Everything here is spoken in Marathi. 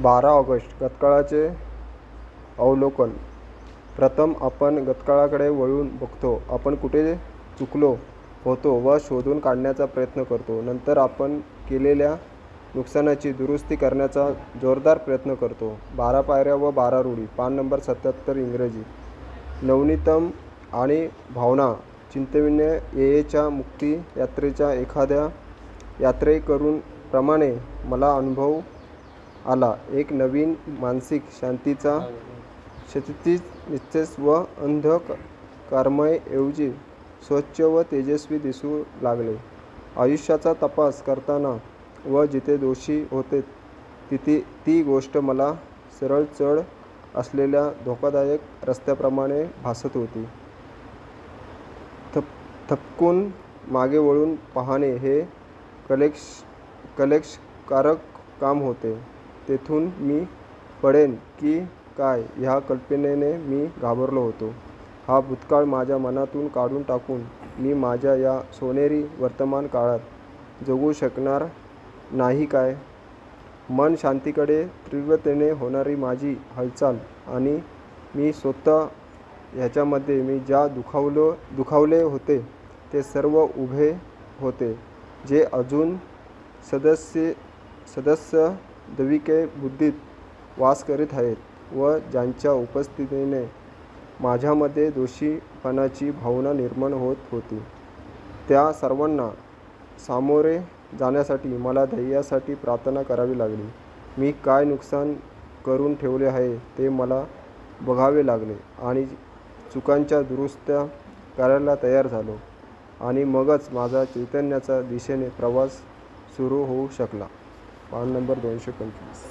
12 ऑगस्ट गतकाळाचे अवलोकन. प्रथम आपण गतकाळाकडे वळून बघतो. आपण कुठे चुकलो होतो व शोधून काढण्याचा प्रयत्न करतो. नंतर आपण केलेल्या नुकसानाची दुरुस्ती करण्याचा जोरदार प्रयत्न करतो. 12 पायऱ्या व 12 रूढी. पान नंबर 77 इंग्रजी. नवनीतम आणि भावना. चिंतविणे येयेच्या मुक्ती यात्रेच्या एखाद्या यात्रेकरून प्रमाणे मला अनुभव आला. एक नवीन मानसिक शांतीचा क्षितिज निश्चय व अंधकारमय ऐवजी स्वच्छ व तेजस्वी दिसू लागले. आयुष्याचा तपास करताना व जिथे दोषी होते तिथे ती गोष्ट मला सरळ चढ असलेल्या धोकादायक रस्त्याप्रमाणे भासत होती. थपकून मागे वळून पाहणे हे कलेशकारक काम होते. तेथून मी पडेन की काय ह्या कल्पनेने मी घाबरलो होतो. हा भूतकाळ माझ्या मनातून काढून टाकून मी माझ्या या सोनेरी वर्तमान काळात जगू शकणार नाही काय? मन शांतीकडे तीव्रतेने होणारी माझी हालचाल आणि मी स्वतः ह्याच्यामध्ये मी ज्या दुखावले होते ते सर्व उभे होते, जे अजून सदस्य दविके बुद्धीत वास करीत आहेत व ज्यांच्या उपस्थितीने माझ्यामध्ये दोषीपणाची भावना निर्माण होत होती. त्या सर्वांना सामोरे जाण्यासाठी मला धैर्यासाठी प्रार्थना करावी लागली. मी काय नुकसान करून ठेवले आहे ते मला बघावे लागले आणि चुकांच्या दुरुस्त्या करायला तयार झालो आणि मगच माझा चैतन्याच्या दिशेने प्रवास सुरू होऊ शकला. पान नंबर 225.